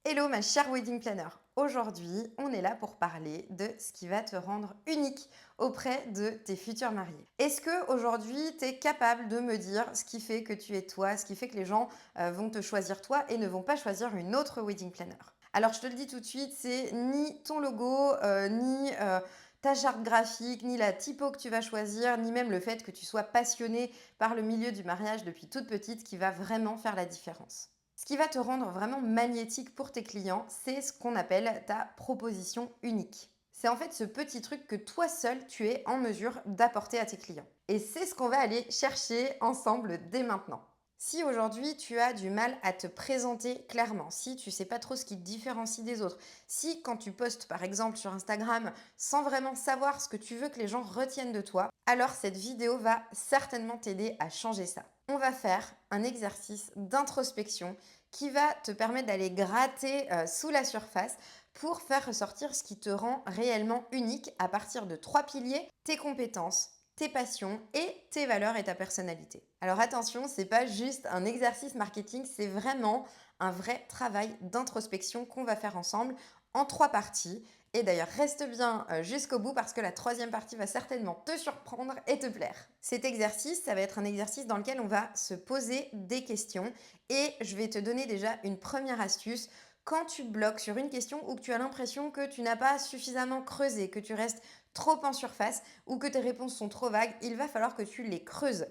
Hello ma chère wedding planner. Aujourd'hui, on est là pour parler de ce qui va te rendre unique auprès de tes futurs mariés. Est-ce que aujourd'hui, tu es capable de me dire ce qui fait que tu es toi, ce qui fait que les gens vont te choisir toi et ne vont pas choisir une autre wedding planner? Alors je te le dis tout de suite, c'est ni ton logo, ni ta charte graphique, ni la typo que tu vas choisir, ni même le fait que tu sois passionné par le milieu du mariage depuis toute petite qui va vraiment faire la différence. Ce qui va te rendre vraiment magnétique pour tes clients, c'est ce qu'on appelle ta proposition unique. C'est en fait ce petit truc que toi seul, tu es en mesure d'apporter à tes clients. Et c'est ce qu'on va aller chercher ensemble dès maintenant. Si aujourd'hui tu as du mal à te présenter clairement, si tu sais pas trop ce qui te différencie des autres, si quand tu postes par exemple sur Instagram sans vraiment savoir ce que tu veux que les gens retiennent de toi, alors cette vidéo va certainement t'aider à changer ça. On va faire un exercice d'introspection qui va te permettre d'aller gratter sous la surface pour faire ressortir ce qui te rend réellement unique à partir de 3 piliers: tes compétences, tes passions et tes valeurs et ta personnalité. Alors attention, c'est pas juste un exercice marketing, c'est vraiment un vrai travail d'introspection qu'on va faire ensemble en 3 parties. Et d'ailleurs, reste bien jusqu'au bout parce que la troisième partie va certainement te surprendre et te plaire. Cet exercice, ça va être un exercice dans lequel on va se poser des questions et je vais te donner déjà une première astuce. Quand tu bloques sur une question ou que tu as l'impression que tu n'as pas suffisamment creusé, que tu restes trop en surface ou que tes réponses sont trop vagues, il va falloir que tu les creuses.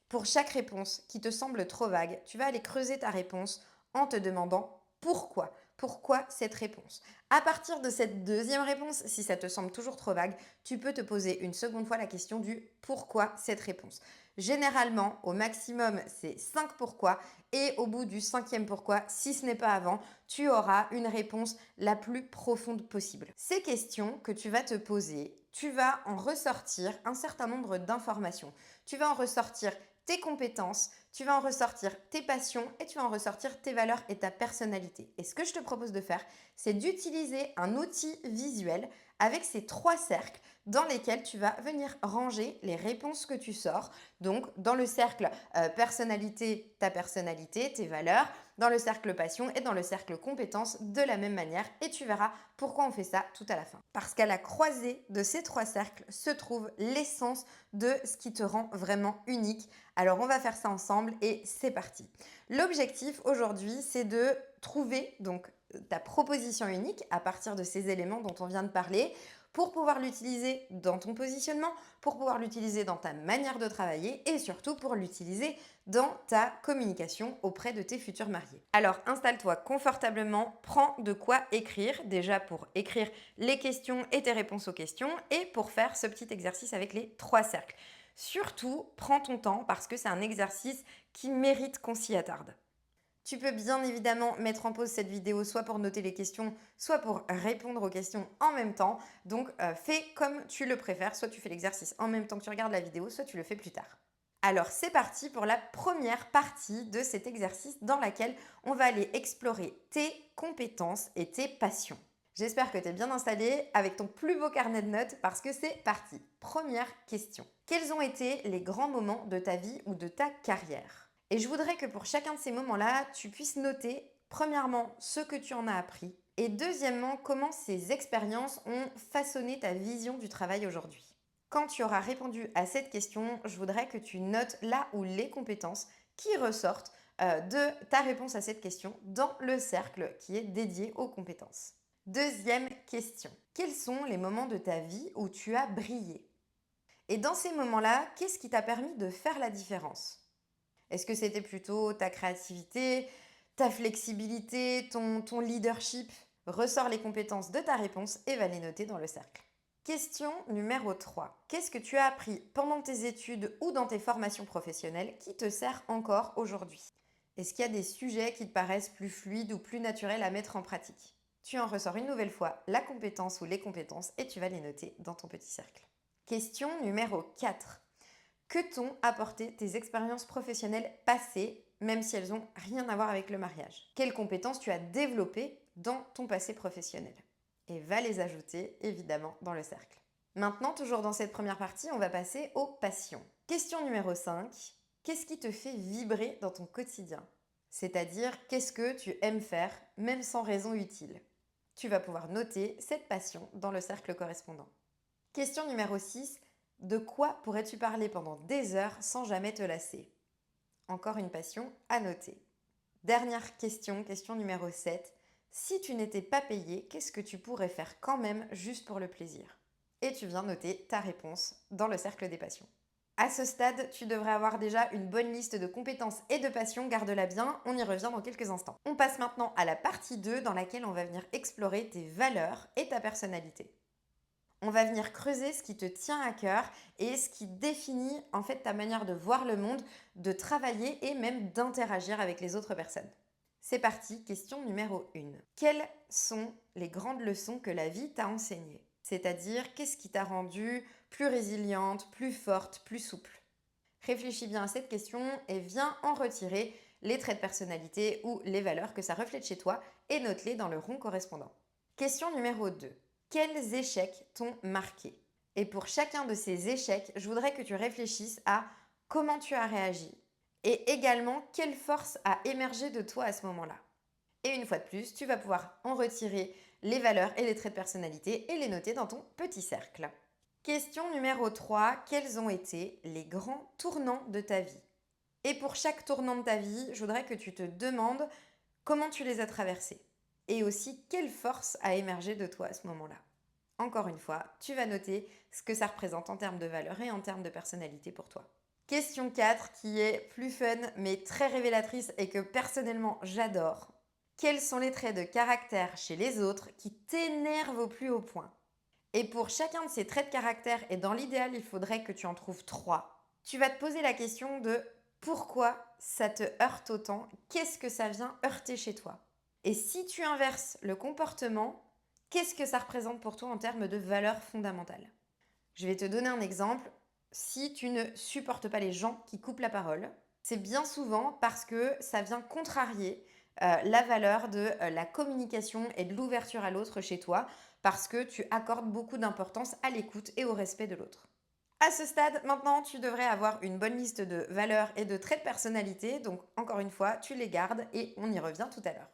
Pour chaque réponse qui te semble trop vague, tu vas aller creuser ta réponse en te demandant pourquoi. Pourquoi cette réponse? À partir de cette deuxième réponse, si ça te semble toujours trop vague, tu peux te poser une seconde fois la question du pourquoi cette réponse. Généralement, au maximum, c'est 5 pourquoi et au bout du cinquième pourquoi, si ce n'est pas avant, tu auras une réponse la plus profonde possible. Ces questions que tu vas te poser, tu vas en ressortir un certain nombre d'informations. Tu vas en ressortir tes compétences, tu vas en ressortir tes passions et tu vas en ressortir tes valeurs et ta personnalité. Et ce que je te propose de faire, c'est d'utiliser un outil visuel avec ces 3 cercles dans lesquels tu vas venir ranger les réponses que tu sors. Donc, dans le cercle personnalité, ta personnalité, tes valeurs, dans le cercle passion et dans le cercle compétences de la même manière. Et tu verras pourquoi on fait ça tout à la fin. Parce qu'à la croisée de ces 3 cercles se trouve l'essence de ce qui te rend vraiment unique. Alors, on va faire ça ensemble et c'est parti. L'objectif aujourd'hui, c'est de trouver donc ta proposition unique à partir de ces éléments dont on vient de parler pour pouvoir l'utiliser dans ton positionnement, pour pouvoir l'utiliser dans ta manière de travailler et surtout pour l'utiliser dans ta communication auprès de tes futurs mariés. Alors installe-toi confortablement, prends de quoi écrire, déjà pour écrire les questions et tes réponses aux questions et pour faire ce petit exercice avec les 3 cercles. Surtout, prends ton temps parce que c'est un exercice qui mérite qu'on s'y attarde. Tu peux bien évidemment mettre en pause cette vidéo soit pour noter les questions, soit pour répondre aux questions en même temps. Donc fais comme tu le préfères, soit tu fais l'exercice en même temps que tu regardes la vidéo, soit tu le fais plus tard. Alors c'est parti pour la première partie de cet exercice dans laquelle on va aller explorer tes compétences et tes passions. J'espère que tu es bien installé avec ton plus beau carnet de notes parce que c'est parti. Première question. Quels ont été les grands moments de ta vie ou de ta carrière? Et je voudrais que pour chacun de ces moments-là, tu puisses noter, premièrement, ce que tu en as appris et deuxièmement, comment ces expériences ont façonné ta vision du travail aujourd'hui. Quand tu auras répondu à cette question, je voudrais que tu notes là où les compétences qui ressortent de ta réponse à cette question dans le cercle qui est dédié aux compétences. Deuxième question. Quels sont les moments de ta vie où tu as brillé? Et dans ces moments-là, qu'est-ce qui t'a permis de faire la différence? Est-ce que c'était plutôt ta créativité, ta flexibilité, ton leadership? Ressors les compétences de ta réponse et va les noter dans le cercle. Question numéro 3. Qu'est-ce que tu as appris pendant tes études ou dans tes formations professionnelles qui te sert encore aujourd'hui? Est-ce qu'il y a des sujets qui te paraissent plus fluides ou plus naturels à mettre en pratique? Tu en ressors une nouvelle fois la compétence ou les compétences et tu vas les noter dans ton petit cercle. Question numéro 4. Que t'ont apporté tes expériences professionnelles passées, même si elles n'ont rien à voir avec le mariage? Quelles compétences tu as développées dans ton passé professionnel? Et va les ajouter évidemment dans le cercle. Maintenant, toujours dans cette première partie, on va passer aux passions. Question numéro 5. Qu'est-ce qui te fait vibrer dans ton quotidien? c'est-à-dire qu'est-ce que tu aimes faire, même sans raison utile. Tu vas pouvoir noter cette passion dans le cercle correspondant. Question numéro 6. De quoi pourrais-tu parler pendant des heures sans jamais te lasser? Encore une passion à noter. Dernière question, question numéro 7. Si tu n'étais pas payé, qu'est-ce que tu pourrais faire quand même juste pour le plaisir? Et tu viens noter ta réponse dans le cercle des passions. À ce stade, tu devrais avoir déjà une bonne liste de compétences et de passions, garde-la bien, on y revient dans quelques instants. On passe maintenant à la partie 2 dans laquelle on va venir explorer tes valeurs et ta personnalité. On va venir creuser ce qui te tient à cœur et ce qui définit en fait ta manière de voir le monde, de travailler et même d'interagir avec les autres personnes. C'est parti, question numéro 1. Quelles sont les grandes leçons que la vie t'a enseignées? C'est-à-dire, qu'est-ce qui t'a rendue plus résiliente, plus forte, plus souple? Réfléchis bien à cette question et viens en retirer les traits de personnalité ou les valeurs que ça reflète chez toi et note-les dans le rond correspondant. Question numéro 2. Quels échecs t'ont marqué? Et pour chacun de ces échecs, je voudrais que tu réfléchisses à comment tu as réagi et également quelle force a émergé de toi à ce moment-là. Et une fois de plus, tu vas pouvoir en retirer les valeurs et les traits de personnalité et les noter dans ton petit cercle. Question numéro 3. Quels ont été les grands tournants de ta vie? Et pour chaque tournant de ta vie, je voudrais que tu te demandes comment tu les as traversés. Et aussi, quelle force a émergé de toi à ce moment-là. Encore une fois, tu vas noter ce que ça représente en termes de valeur et en termes de personnalité pour toi. Question 4, qui est plus fun mais très révélatrice et que personnellement j'adore. Quels sont les traits de caractère chez les autres qui t'énervent au plus haut point? Et pour chacun de ces traits de caractère, et dans l'idéal il faudrait que tu en trouves 3, tu vas te poser la question de pourquoi ça te heurte autant, qu'est-ce que ça vient heurter chez toi? Et si tu inverses le comportement, qu'est-ce que ça représente pour toi en termes de valeurs fondamentales? Je vais te donner un exemple. Si tu ne supportes pas les gens qui coupent la parole, c'est bien souvent parce que ça vient contrarier la valeur de la communication et de l'ouverture à l'autre chez toi, parce que tu accordes beaucoup d'importance à l'écoute et au respect de l'autre. À ce stade, maintenant, tu devrais avoir une bonne liste de valeurs et de traits de personnalité, donc encore une fois, tu les gardes et on y revient tout à l'heure.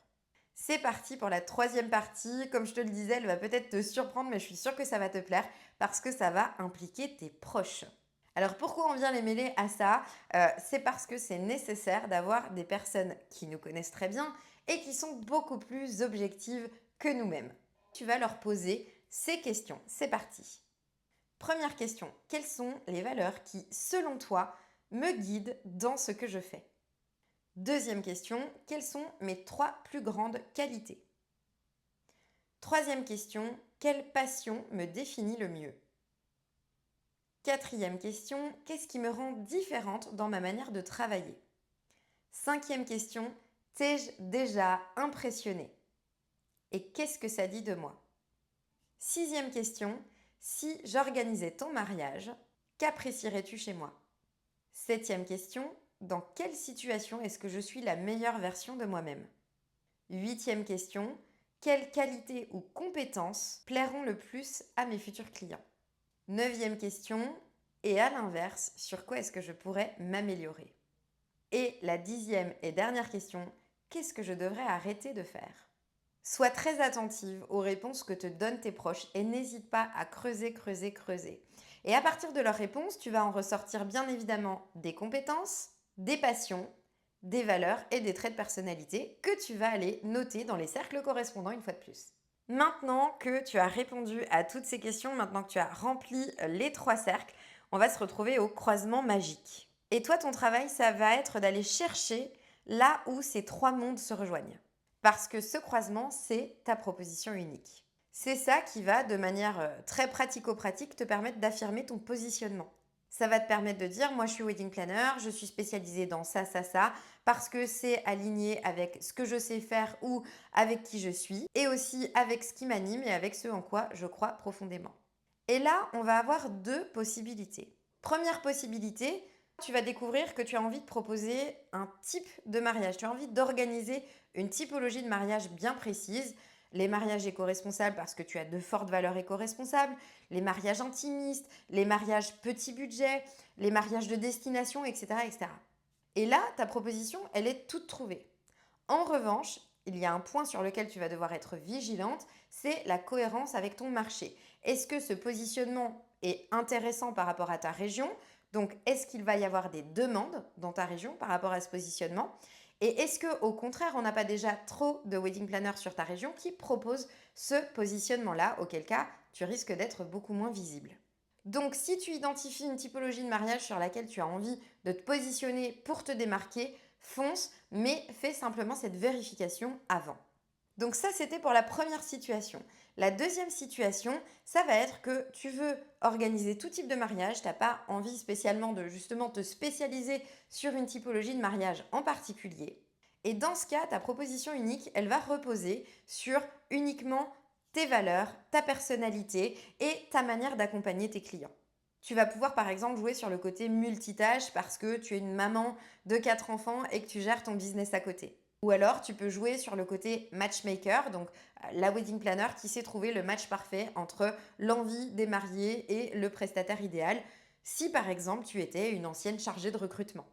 C'est parti pour la troisième partie. Comme je te le disais, elle va peut-être te surprendre, mais je suis sûre que ça va te plaire parce que ça va impliquer tes proches. Alors pourquoi on vient les mêler à ça? C'est parce que c'est nécessaire d'avoir des personnes qui nous connaissent très bien et qui sont beaucoup plus objectives que nous-mêmes. Tu vas leur poser ces questions. C'est parti. Première question. Quelles sont les valeurs qui, selon toi, me guident dans ce que je fais? Deuxième question, quelles sont mes 3 plus grandes qualités? Troisième question, quelle passion me définit le mieux? Quatrième question, qu'est-ce qui me rend différente dans ma manière de travailler? Cinquième question, t'ai-je déjà impressionné? Et qu'est-ce que ça dit de moi? Sixième question, si j'organisais ton mariage, qu'apprécierais-tu chez moi? Septième question, dans quelle situation est-ce que je suis la meilleure version de moi-même? Huitième question, quelles qualités ou compétences plairont le plus à mes futurs clients? Neuvième question, et à l'inverse, sur quoi est-ce que je pourrais m'améliorer? Et la 10e et dernière question, qu'est-ce que je devrais arrêter de faire? Sois très attentive aux réponses que te donnent tes proches et n'hésite pas à creuser, creuser, creuser. Et à partir de leurs réponses, tu vas en ressortir bien évidemment des compétences, des passions, des valeurs et des traits de personnalité que tu vas aller noter dans les cercles correspondants une fois de plus. Maintenant que tu as répondu à toutes ces questions, maintenant que tu as rempli les 3 cercles, on va se retrouver au croisement magique. Et toi, ton travail, ça va être d'aller chercher là où ces 3 mondes se rejoignent. Parce que ce croisement, c'est ta proposition unique. C'est ça qui va, de manière très pratico-pratique, te permettre d'affirmer ton positionnement. Ça va te permettre de dire, moi je suis wedding planner, je suis spécialisée dans ça, ça, ça, parce que c'est aligné avec ce que je sais faire ou avec qui je suis, et aussi avec ce qui m'anime et avec ce en quoi je crois profondément. Et là, on va avoir 2 possibilités. Première possibilité, tu vas découvrir que tu as envie de proposer un type de mariage, tu as envie d'organiser une typologie de mariage bien précise. Les mariages éco-responsables parce que tu as de fortes valeurs éco-responsables, les mariages intimistes, les mariages petit budget, les mariages de destination, etc., etc. Et là, ta proposition, elle est toute trouvée. En revanche, il y a un point sur lequel tu vas devoir être vigilante, c'est la cohérence avec ton marché. Est-ce que ce positionnement est intéressant par rapport à ta région? Donc, est-ce qu'il va y avoir des demandes dans ta région par rapport à ce positionnement? Et est-ce que, au contraire, on n'a pas déjà trop de wedding planners sur ta région qui proposent ce positionnement-là, auquel cas tu risques d'être beaucoup moins visible? Donc, si tu identifies une typologie de mariage sur laquelle tu as envie de te positionner pour te démarquer, fonce, mais fais simplement cette vérification avant. Donc ça, c'était pour la première situation. La deuxième situation, ça va être que tu veux organiser tout type de mariage, tu n'as pas envie spécialement de justement te spécialiser sur une typologie de mariage en particulier. Et dans ce cas, ta proposition unique, elle va reposer sur uniquement tes valeurs, ta personnalité et ta manière d'accompagner tes clients. Tu vas pouvoir par exemple jouer sur le côté multitâche parce que tu es une maman de 4 enfants et que tu gères ton business à côté. Ou alors, tu peux jouer sur le côté matchmaker, donc la wedding planner qui sait trouver le match parfait entre l'envie des mariés et le prestataire idéal, si par exemple tu étais une ancienne chargée de recrutement.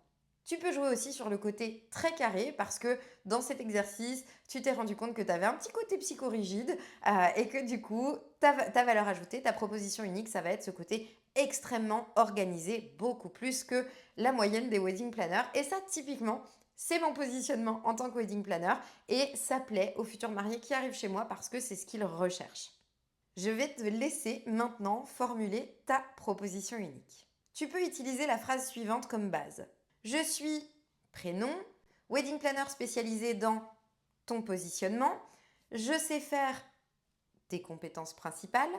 Tu peux jouer aussi sur le côté très carré parce que dans cet exercice, tu t'es rendu compte que tu avais un petit côté psychorigide et que du coup, ta valeur ajoutée, ta proposition unique, ça va être ce côté extrêmement organisé, beaucoup plus que la moyenne des wedding planners. Et ça, typiquement, c'est mon positionnement en tant que wedding planner et ça plaît aux futurs mariés qui arrivent chez moi parce que c'est ce qu'ils recherchent. Je vais te laisser maintenant formuler ta proposition unique. Tu peux utiliser la phrase suivante comme base. Je suis prénom, wedding planner spécialisé dans ton positionnement, je sais faire tes compétences principales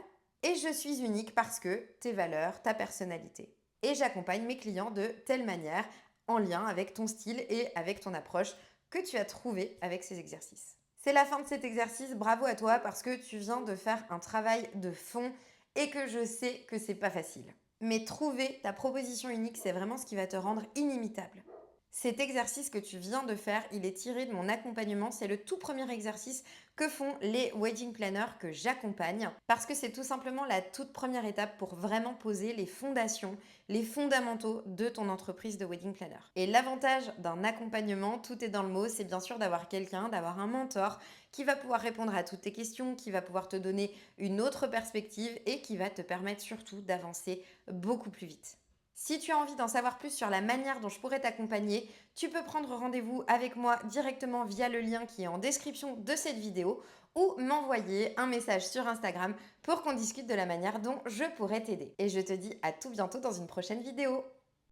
et je suis unique parce que tes valeurs, ta personnalité. Et j'accompagne mes clients de telle manière en lien avec ton style et avec ton approche que tu as trouvé avec ces exercices. C'est la fin de cet exercice, bravo à toi parce que tu viens de faire un travail de fond et que je sais que c'est pas facile. Mais trouver ta proposition unique, c'est vraiment ce qui va te rendre inimitable. Cet exercice que tu viens de faire, il est tiré de mon accompagnement. C'est le tout premier exercice que font les wedding planners que j'accompagne parce que c'est tout simplement la toute première étape pour vraiment poser les fondations, les fondamentaux de ton entreprise de wedding planner. Et l'avantage d'un accompagnement, tout est dans le mot, c'est bien sûr d'avoir quelqu'un, d'avoir un mentor qui va pouvoir répondre à toutes tes questions, qui va pouvoir te donner une autre perspective et qui va te permettre surtout d'avancer beaucoup plus vite. Si tu as envie d'en savoir plus sur la manière dont je pourrais t'accompagner, tu peux prendre rendez-vous avec moi directement via le lien qui est en description de cette vidéo ou m'envoyer un message sur Instagram pour qu'on discute de la manière dont je pourrais t'aider. Et je te dis à tout bientôt dans une prochaine vidéo.